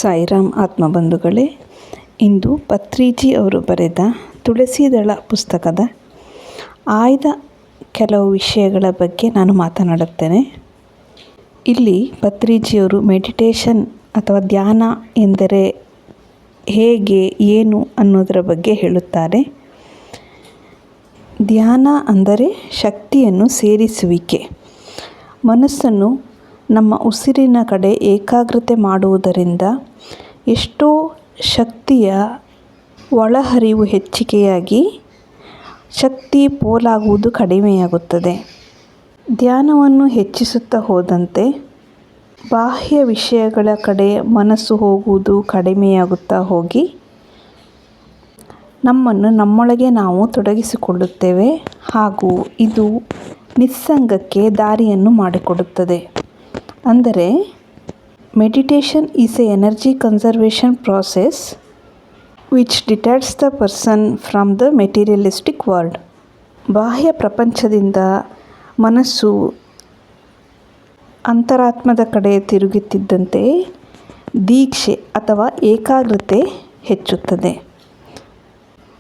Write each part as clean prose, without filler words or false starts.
ಸಾಯಿರಾಮ್ ಆತ್ಮಬಂಧುಗಳೇ, ಇಂದು ಪತ್ರಿಜಿ ಅವರು ಬರೆದ ತುಳಸಿದಳ ಪುಸ್ತಕದ ಆಯ್ದ ಕೆಲವು ವಿಷಯಗಳ ಬಗ್ಗೆ ನಾನು ಮಾತನಾಡುತ್ತೇನೆ. ಇಲ್ಲಿ ಪತ್ರಿಜಿಯವರು ಮೆಡಿಟೇಷನ್ ಅಥವಾ ಧ್ಯಾನ ಎಂದರೆ ಹೇಗೆ, ಏನು ಅನ್ನೋದರ ಬಗ್ಗೆ ಹೇಳುತ್ತಾರೆ. ಧ್ಯಾನ ಅಂದರೆ ಶಕ್ತಿಯನ್ನು ಸೇರಿಸುವಿಕೆ. ಮನಸ್ಸನ್ನು ನಮ್ಮ ಉಸಿರಿನ ಕಡೆ ಏಕಾಗ್ರತೆ ಮಾಡುವುದರಿಂದ ಎಷ್ಟೋ ಶಕ್ತಿಯ ಒಳಹರಿವು ಹೆಚ್ಚಿಗೆಯಾಗಿ ಶಕ್ತಿ ಪೋಲಾಗುವುದು ಕಡಿಮೆಯಾಗುತ್ತದೆ. ಧ್ಯಾನವನ್ನು ಹೆಚ್ಚಿಸುತ್ತಾ ಹೋದಂತೆ ಬಾಹ್ಯ ವಿಷಯಗಳ ಕಡೆ ಮನಸ್ಸು ಹೋಗುವುದು ಕಡಿಮೆಯಾಗುತ್ತಾ ಹೋಗಿ ನಮ್ಮನ್ನು ನಮ್ಮೊಳಗೆ ನಾವು ತೊಡಗಿಸಿಕೊಳ್ಳುತ್ತೇವೆ ಹಾಗೂ ಇದು ನಿಸ್ಸಂಗಕ್ಕೆ ದಾರಿಯನ್ನು ಮಾಡಿಕೊಡುತ್ತದೆ. ಅಂದರೆ meditation is A energy conservation process which detach the person from the materialistic world. ಬಾಹ್ಯ ಪ್ರಪಂಚದಿಂದ ಮನಸ್ಸು ಅಂತರಾತ್ಮದ ಕಡೆ ತಿರುಗುತ್ತಿದ್ದಂತೆ ದೀಕ್ಷೆ ಅಥವಾ ಏಕಾಗ್ರತೆ ಹೆಚ್ಚುತ್ತದೆ.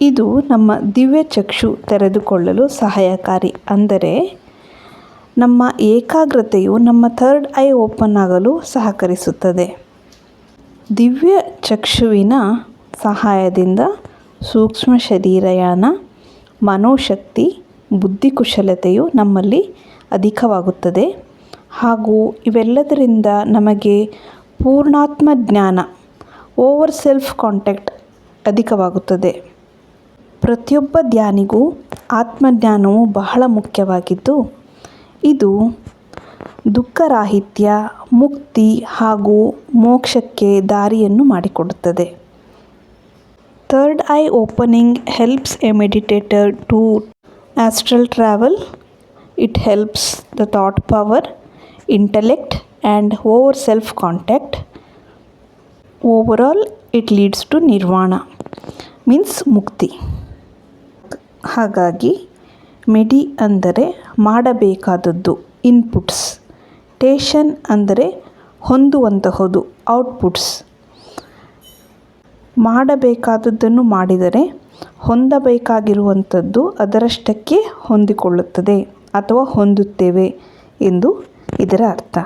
ಇದು ನಮ್ಮ ದಿವ್ಯ ಚಕ್ಷು ತೆರೆದುಕೊಳ್ಳಲು ಸಹಾಯಕಾರಿ. ಅಂದರೆ ನಮ್ಮ ಏಕಾಗ್ರತೆಯು ನಮ್ಮ ಥರ್ಡ್ ಐ ಓಪನ್ ಆಗಲು ಸಹಕರಿಸುತ್ತದೆ. ದಿವ್ಯ ಚಕ್ಷುವಿನ ಸಹಾಯದಿಂದ ಸೂಕ್ಷ್ಮ ಶರೀರಯಾನ, ಮನೋಶಕ್ತಿ, ಬುದ್ಧಿಕುಶಲತೆಯು ನಮ್ಮಲ್ಲಿ ಅಧಿಕವಾಗುತ್ತದೆ ಹಾಗೂ ಇವೆಲ್ಲದರಿಂದ ನಮಗೆ ಪೂರ್ಣಾತ್ಮ ಜ್ಞಾನ, ಓವರ್ ಸೆಲ್ಫ್ ಕಾಂಟ್ಯಾಕ್ಟ್ ಅಧಿಕವಾಗುತ್ತದೆ. ಪ್ರತಿಯೊಬ್ಬ ಧ್ಯಾನಿಗೂ ಆತ್ಮಜ್ಞಾನವು ಬಹಳ ಮುಖ್ಯವಾಗಿದ್ದು ಇದು ದುಃಖರಾಹಿತ್ಯ, ಮುಕ್ತಿ ಹಾಗೂ ಮೋಕ್ಷಕ್ಕೆ ದಾರಿಯನ್ನು ಮಾಡಿಕೊಡುತ್ತದೆ. Third eye opening helps a meditator to astral travel. It helps the thought power, intellect and over self contact. Overall it leads to nirvana means mukti. ಹಾಗಾಗಿ ಮೆಡಿ ಅಂದರೆ ಮಾಡಬೇಕಾದದ್ದು, ಇನ್ಪುಟ್ಸ್. ಟೇಷನ್ ಅಂದರೆ ಹೊಂದುವಂತಹದ್ದು, ಔಟ್ಪುಟ್ಸ್. ಮಾಡಬೇಕಾದದ್ದನ್ನು ಮಾಡಿದರೆ ಹೊಂದಬೇಕಾಗಿರುವಂಥದ್ದು ಅದರಷ್ಟಕ್ಕೆ ಹೊಂದಿಕೊಳ್ಳುತ್ತದೆ ಅಥವಾ ಹೊಂದುತ್ತೇವೆ ಎಂದು ಇದರ ಅರ್ಥ.